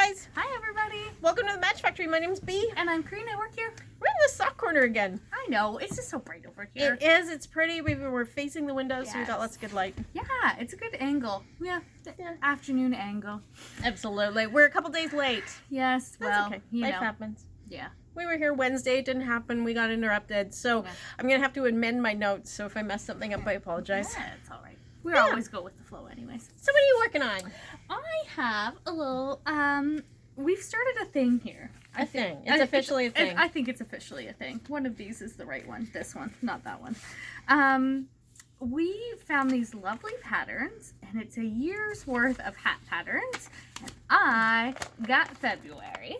guys! Hi everybody! Welcome to the Match Factory. My name's Bee. And I'm Courtney, I work here. We're in the sock corner again. I know, it's just so bright over here. It is, it's pretty. We're facing the window, so we got lots of good light. Yeah, it's a good angle. Yeah, afternoon angle. Absolutely. We're a couple days late. Yes, well, okay. you Life know. happens. Yeah. We were here Wednesday, it didn't happen, we got interrupted, so I'm going to have to amend my notes, so if I mess something up, I apologize. Yeah, it's alright. We always go with the flow anyways. So what are you working on? I have a little, we've started a thing here. A thing. It's officially a thing. I think it's officially a thing. One of these is the right one. This one, not that one. We found these lovely patterns, and it's a year's worth of hat patterns. And I got February,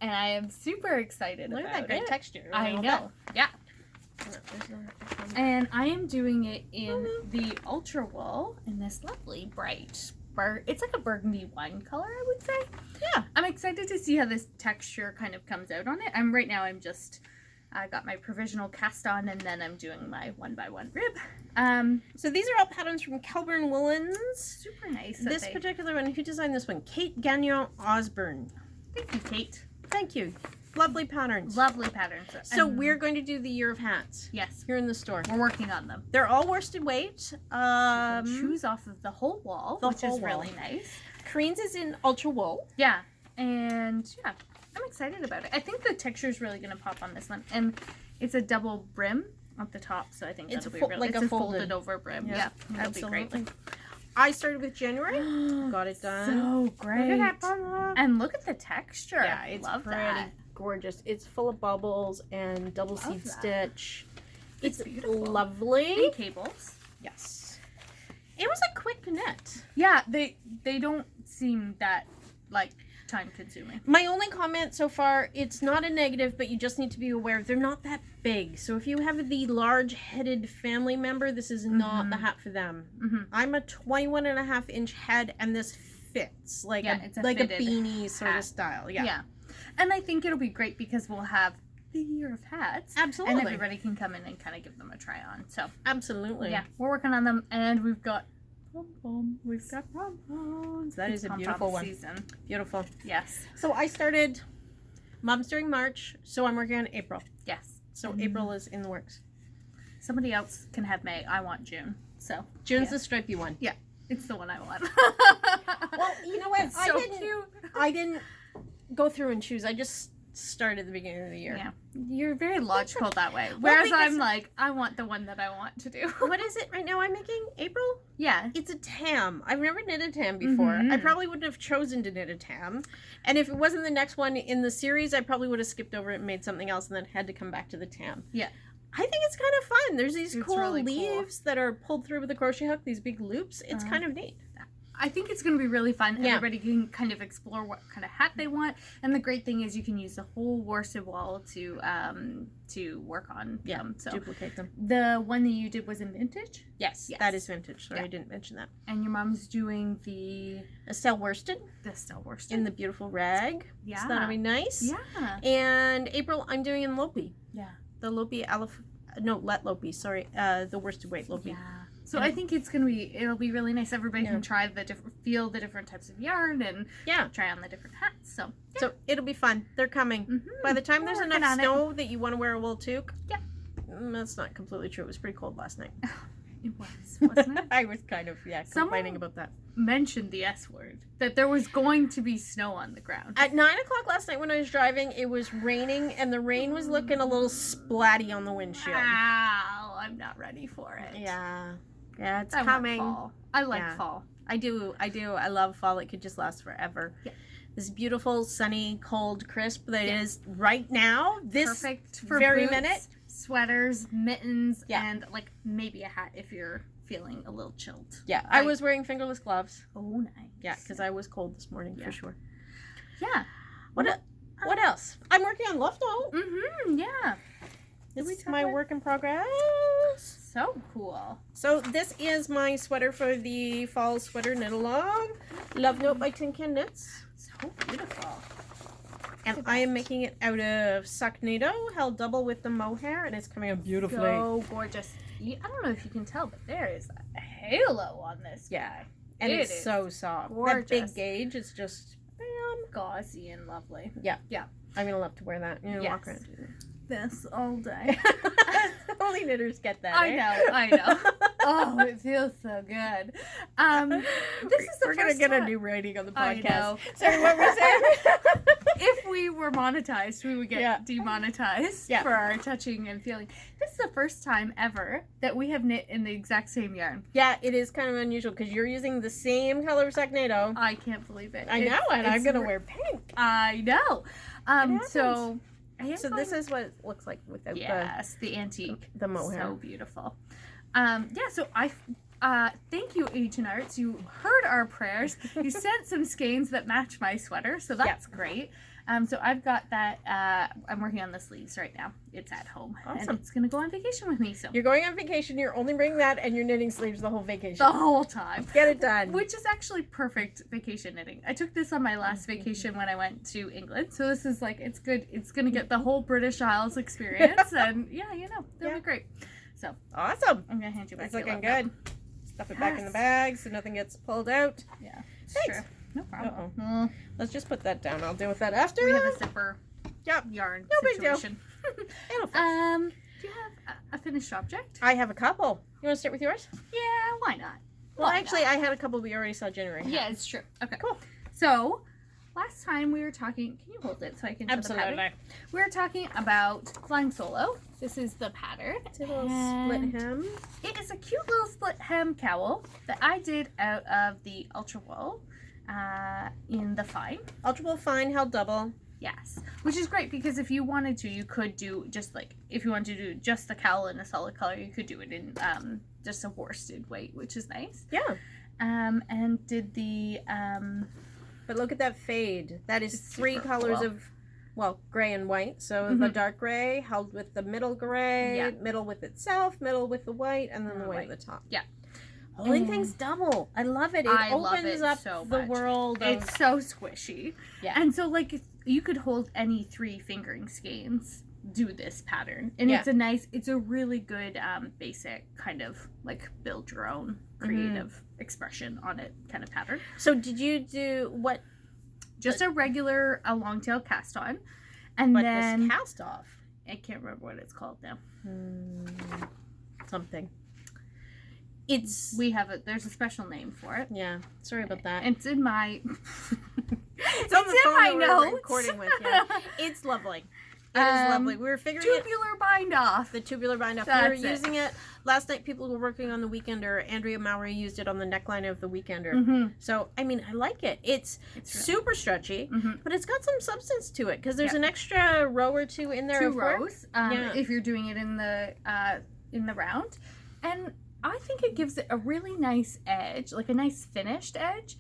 and I am super excited about it. Look at that great texture. I know. Yeah. And I am doing it in the ultra wool in this lovely bright it's like a burgundy wine color, I would say. Yeah, I'm excited to see how this texture kind of comes out on it. Right now I'm just got my provisional cast on, and then I'm doing my 1x1 rib. So these are all patterns from Kelburn Woolens. Super nice. This particular one, who designed this one? Kate Gagnon Osborne. Thank you, Kate. Thank you. Lovely patterns. Lovely patterns. So we're going to do the year of hats. Yes. Here in the store. We're working on them. They're all worsted weight. So you can choose off of the whole wall, which is really nice. Crean's is in ultra wool. Yeah. And yeah, I'm excited about it. I think the texture is really going to pop on this one. And it's a double brim at the top, so I think it's that'll be really like a folded over brim. Yeah, that'll absolutely. be great. I started with January. Got it done. So great. Look at that. And look at the texture. Yeah, it's Love pretty that. gorgeous. It's full of bubbles and double seed stitch. It's beautiful. Lovely. And cables. Yes. It was a quick knit. Yeah, they don't seem that like time consuming. My only comment so far, it's not a negative, but you just need to be aware they're not that big. So if you have the large headed family member, this is not the hat for them. I'm a 21.5-inch head, and this fits like a beanie sort of style. Yeah. And I think it'll be great because we'll have the year of hats. Absolutely. And everybody can come in and kind of give them a try on. So absolutely. Yeah, we're working on them, and we've got pom-poms. That is a beautiful one. Season. Beautiful. Yes. So I started Mom's during March, so I'm working on April. Yes. So April is in the works. Somebody else can have May. I want June. So June's the stripy one. Yeah, it's the one I want. Well, you know what? It's so cute. I didn't go through and choose. I just started at the beginning of the year. Yeah. You're very logical that way. Whereas I'm like, I want the one that I want to do. What is it right now I'm making? April? Yeah. It's a tam. I've never knit a tam before. I probably wouldn't have chosen to knit a tam. And if it wasn't the next one in the series, I probably would have skipped over it and made something else and then had to come back to the tam. Yeah. I think it's kind of fun. There's these cool leaves that are pulled through with a crochet hook, these big loops. It's kind of neat. I think it's going to be really fun. Yeah. Everybody can kind of explore what kind of hat they want. And the great thing is you can use the whole worsted wall to work on them. So duplicate them. The one that you did was in vintage? Yes. That is vintage. Sorry, I didn't mention that. And your mom's doing the Estelle worsted. The Estelle worsted. In the beautiful rag. Yeah. So that'll be nice. Yeah. And April, I'm doing in Lopi. Yeah. The Lopi, Let Lopi, sorry. The worsted weight Lopi. Yeah. So I think it'll be really nice. Everybody can try feel the different types of yarn and try on the different hats. So it'll be fun. They're coming. By the time there's enough snow that you want to wear a wool toque. Yeah. That's not completely true. It was pretty cold last night. It was, wasn't it? I was kind of, complaining about that. Mentioned the S word. That there was going to be snow on the ground. At 9 o'clock last night when I was driving, it was raining, and the rain was looking a little splatty on the windshield. Wow, I'm not ready for it. Yeah. Yeah, it's coming. Fall. I like fall. I do. I love fall. It could just last forever. Yeah. This beautiful, sunny, cold, crisp that is right now. This perfect for very boots, minute. Sweaters, mittens, and like maybe a hat if you're feeling a little chilled. Yeah, I was wearing fingerless gloves. Oh, nice. Yeah, because I was cold this morning for sure. Yeah. What else? I'm working on Love Note. Yeah. This is my work in progress. So cool. So this is my sweater for the fall sweater knit along. Love Note by Tin Can Knits. So beautiful. And I am making it out of Sucknado, held double with the mohair, and it's coming out beautifully. So gorgeous. I don't know if you can tell, but there is a halo on this guy. And it's so soft. Gorgeous. That big gauge is just, bam. gauzy and lovely. Yeah. Yeah. I'm gonna love to wear that. You know, walk around. This all day. Only knitters get that. I know. Oh, it feels so good. This is the We're first gonna get time. a new rating on the I podcast. know. Sorry, what were we saying? If we were monetized, we would get demonetized Yeah. for our touching and feeling. This is the first time ever that we have knit in the exact same yarn. Yeah, it is kind of unusual because you're using the same color of Sagnado. I can't believe it. I know, and I'm gonna wear pink. I know. So this is what it looks like without the antique, the mohair. So beautiful. So I thank you, Agent Arts. You heard our prayers. You sent some skeins that match my sweater, so that's great. So I've got that. I'm working on the sleeves right now. It's at home, and it's gonna go on vacation with me. So you're going on vacation. You're only bringing that, and you're knitting sleeves the whole vacation. The whole time. Get it done. Which is actually perfect vacation knitting. I took this on my last vacation when I went to England, so this is like it's good. It's gonna get the whole British Isles experience, and it'll be great. So awesome. I'm gonna hand you back. It's looking good. Stuff it back in the bag so nothing gets pulled out. Yeah. Thanks. Sure. No problem. Uh-oh. Let's just put that down. I'll deal with that after. We have a zipper yarn situation. It'll fix. Do you have a finished object? I have a couple. You want to start with yours? Yeah, why not? Well, actually, I had a couple we already saw January. Yeah, it's true. Okay. Cool. So, last time we were talking... Can you hold it so I can show the pattern? We were talking about Flying Solo. This is the pattern. It's a little split hem. It is a cute little split hem cowl that I did out of the Ultra Wool in the Fine. Ultra Wool Fine held double. Yes, which is great because if you wanted to, you could do just like, if you wanted to do just the cowl in a solid color, you could do it in just a worsted weight, which is nice. Yeah. And did the... But look at that fade. That is 3 colors of, well, gray and white. So the dark gray held with the middle gray, middle with itself, middle with the white, and then the white at the top. Yeah. Holding things double. I love it. It opens up so the much. world. It's so squishy. Yeah. And so, like, if you could hold any 3 fingering skeins, do this pattern. And it's a really good basic kind of, like, build your own creative expression on it kind of pattern. So did you do what? Just a regular long tail cast on. And but then... this cast off. I can't remember what it's called now. Something. There's a special name for it. Yeah. Sorry about that. It's in my... it's on the phone my that notes. we're recording with. Yeah. It's lovely. It is lovely. We were figuring tubular bind off. The tubular bind off. That's we were using it. Last night people were working on the Weekender. Andrea Mowry used it on the neckline of the Weekender. So, I mean, I like it. It's super stretchy, but it's got some substance to it because there's an extra row or 2 in there. 2 rows if you're doing it in the round. And I think it gives it a really nice edge, like a nice finished edge.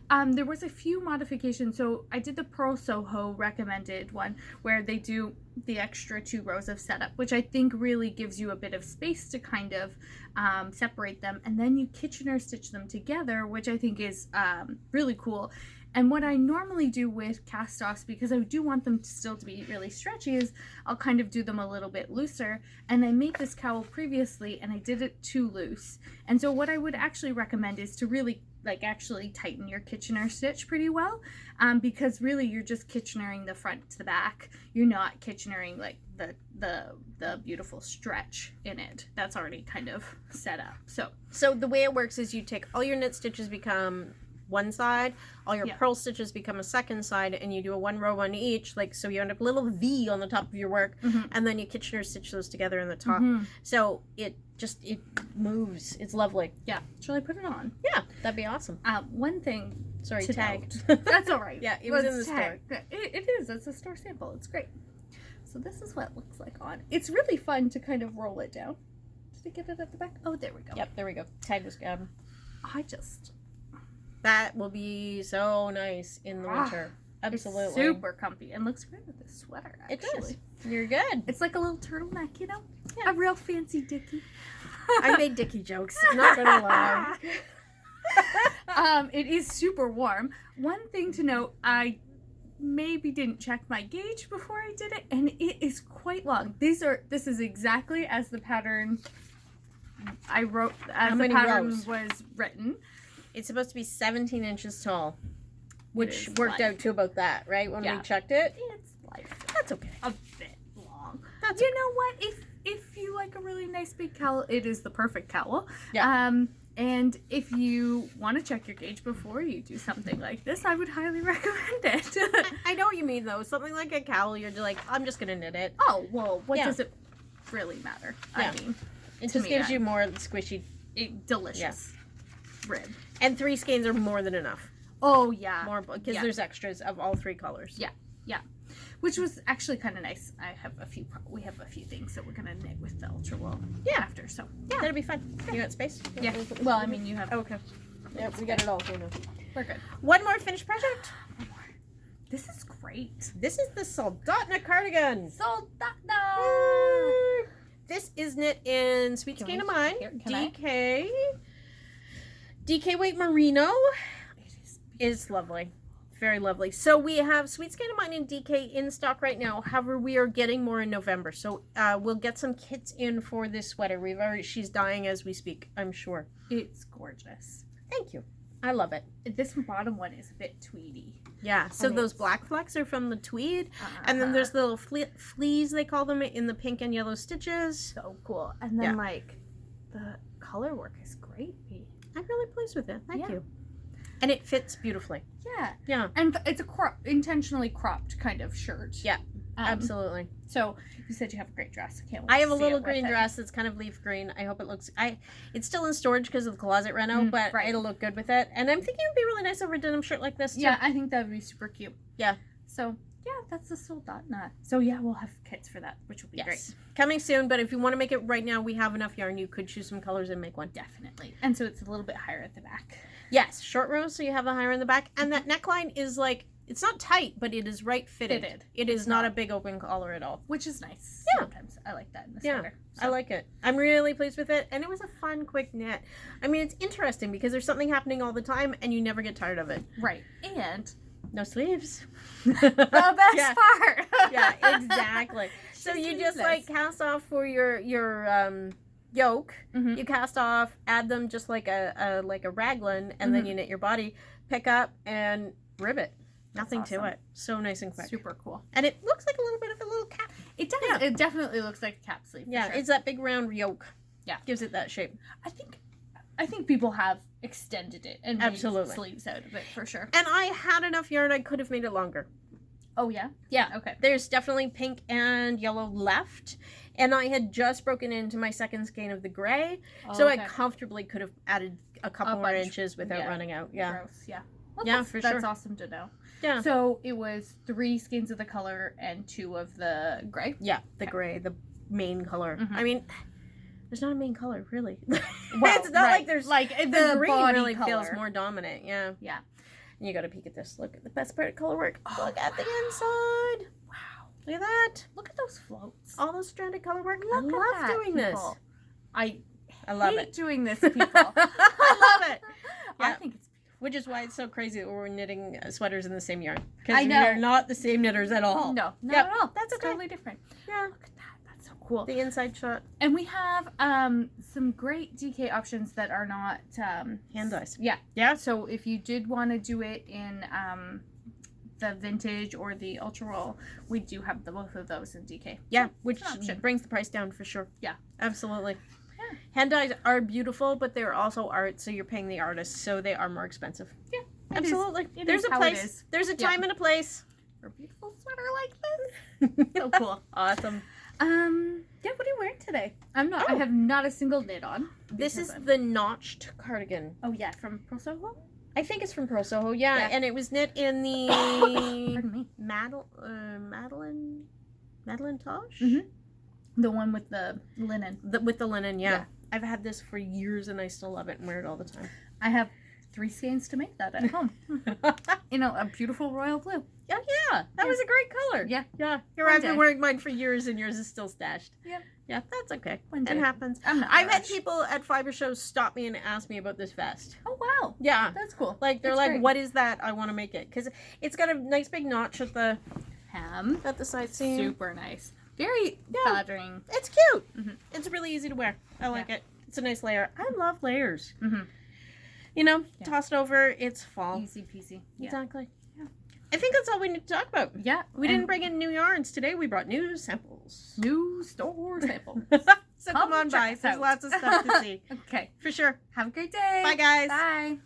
There was a few modifications. So I did the Purl Soho recommended one where they do the extra 2 rows of setup, which I think really gives you a bit of space to kind of separate them. And then you Kitchener stitch them together, which I think is really cool. And what I normally do with cast-offs, because I do want them still to be really stretchy, is I'll kind of do them a little bit looser. And I made this cowl previously, and I did it too loose. And so what I would actually recommend is to really, like, actually tighten your Kitchener stitch pretty well, because really you're just Kitchenering the front to the back. You're not Kitchenering, like, the beautiful stretch in it. That's already kind of set up. So the way it works is you take all your knit stitches become one side, all your purl stitches become a second side, and you do a 1 row on each, like, so you end up a little V on the top of your work, and then you Kitchener stitch those together in the top. So it moves. It's lovely. Yeah. Shall I put it on? Yeah, that'd be awesome. One thing. Sorry, tagged. That's all right. Yeah, it was in the store. It is. It's a store sample. It's great. So this is what it looks like on. It's really fun to kind of roll it down. Did I get it at the back? Oh, there we go. Yep, there we go. Tag was good. That will be so nice in the winter. Absolutely. It's super comfy and looks great with this sweater, actually. It does. You're good. It's like a little turtleneck, you know? Yeah. A real fancy dickie. I made dickie jokes. I'm not going to lie. It is super warm. One thing to note, I maybe didn't check my gauge before I did it, and it is quite long. This is exactly as the pattern I wrote, as the pattern was written. It's supposed to be 17 inches tall. which is worked life. out to about that, right? When Yeah. we checked it. It's like That's okay. a bit long. That's You know what? If you like a really nice big cowl, it is the perfect cowl. Yeah. And if you want to check your gauge before you do something like this, I would highly recommend it. I know what you mean, though. Something like a cowl, you're like, I'm just going to knit it. Oh, well, what Yeah. does it really matter? Yeah. I mean, It to just me, gives you more squishy. delicious rib. And 3 skeins are more than enough. Oh, yeah. More because Yeah. there's extras of all 3 colors. Yeah. Which was actually kind of nice. We have a few things that we're going to knit with the ultra wool after, so yeah. That'll be fun. You got space? Yeah. Well, I mean, you have... Oh, okay. Yeah, we got it all here now. We're good. One more finished project. One more. This is great. This is the Soldatna cardigan. Soldatna! This is knit in Sweet Skein of Mine, DK. DK Weight Merino. It Is lovely. Very lovely. So we have Sweet Skein of Mine and DK in stock right now. However, we are getting more in November. So we'll get some kits in for this sweater. She's dying as we speak, I'm sure. It's gorgeous. Thank you. I love it. This bottom one is a bit tweedy. Yeah. So And those it's- black flecks are from the tweed. And then there's little fleas, they call them, in the pink and yellow stitches. So cool. And then like the color work is great. I'm really pleased with it. Thank Yeah. you. And it fits beautifully. Yeah. Yeah. And it's a intentionally cropped kind of shirt. Yeah. Absolutely. So you said you have a great dress. I can't wait I have to a see little it with green it. dress that's kind of leaf green. I hope it looks... It's still in storage because of the closet reno, but right. it'll look good with it. And I'm thinking it would be really nice over a denim shirt like this, too. Yeah, I think that would be super cute. Yeah. So, yeah, that's the Soldatna. So, yeah, we'll have kits for that, which will be great. Coming soon, but if you want to make it right now, we have enough yarn. You could choose some colors and make one. Definitely. And so it's a little bit higher at the back. Yes, short rows, so you have a higher in the back. And that neckline is like... It's not tight, but it is right fitted. It is not a big open collar at all. Which is nice. Yeah. Sometimes I like that in the sweater. I like it. I'm really pleased with it. And it was a fun, quick knit. I mean, it's interesting because there's something happening all the time and you never get tired of it. Right. And no sleeves. the best part. Yeah, exactly. So you just like cast off for your yoke. Mm-hmm. You cast off, add them just like a raglan, and then you knit your body, pick up and rivet. Nothing to it. So nice and quick. Super cool. And it looks like a little bit of a little cap. It does. Yeah. It definitely looks like a cap sleeve. Yeah, sure. it's that big round yoke. Yeah. Gives it that shape. I think people have extended it and Absolutely made sleeves out of it for sure. And I had enough yarn, I could have made it longer. Oh, yeah? Yeah. Okay. There's definitely pink and yellow left. And I had just broken into my second skein of the gray. So I comfortably could have added a couple more inches without running out. Yeah. Gross. Yeah. Well, yeah, for sure. That's awesome to know. Yeah. So it was 3 skeins of the color and 2 of the gray? Yeah, the gray, the main color. Mm-hmm. I mean, there's not a main color, really. Well, it's not like there's... Like, the green body really color feels more dominant. Yeah. Yeah. And you got to peek at this. Look at the best part of color work. Look at the inside. Wow. Look at that. Look at those floats. All those stranded color work. Look I at love that, doing people. this. I love hate it. doing this, people. I love it. I Yeah. think it's Which is why it's so crazy that we're knitting sweaters in the same yarn. I Because know. we're not the same knitters at all. No, not Yep. at all. That's It's okay. totally different. Yeah. Look at that. That's so cool. The inside shot. And we have some great DK options that are not Hand dyes. Yeah. Yeah. So if you did want to do it in the vintage or the ultra roll, we do have both of those in DK. Yeah. Which an option. brings the price down for sure. Yeah. Absolutely. Yeah. Hand dyes are beautiful, but they're also art, so you're paying the artist, so they are more expensive. Yeah. Absolutely. It There's is a how it place. is. There's a time and a place. For a beautiful sweater like this. So cool. Awesome. Yeah, what are you wearing today? I have not a single knit on. This is because the notched cardigan. Oh yeah, from Purl Soho? I think it's from Purl Soho, yeah, and it was knit in the Pardon me. Madeline Tosh? Mhm. The one with the linen. With the linen, yeah. Yeah. I've had this for years and I still love it and wear it all the time. I have 3 skeins to make that at home. You know, a beautiful royal blue. Yeah, that was a great color. Yeah. Yeah. Here One I've been day. wearing mine for years and yours is still stashed. Yeah. Yeah, that's okay. One It day. happens. I'm not I've had rushed. people at fiber shows stop me and ask me about this vest. Oh wow. Yeah. That's cool. Like, they're That's like, great. what is that? I want to make it. Because it's got a nice big notch at the side seam. Super nice. Very flattering. It's cute. Mhm. It's really easy to wear. I like it. It's a nice layer. I love layers. Mhm. You know, Yeah. toss it over. It's fall. Easy peasy. Yeah. Exactly. I think that's all we need to talk about. Yeah. We didn't bring in new yarns today. We brought new samples. New store samples. So come on by. There's lots of stuff to see. Okay. For sure. Have a great day. Bye, guys. Bye.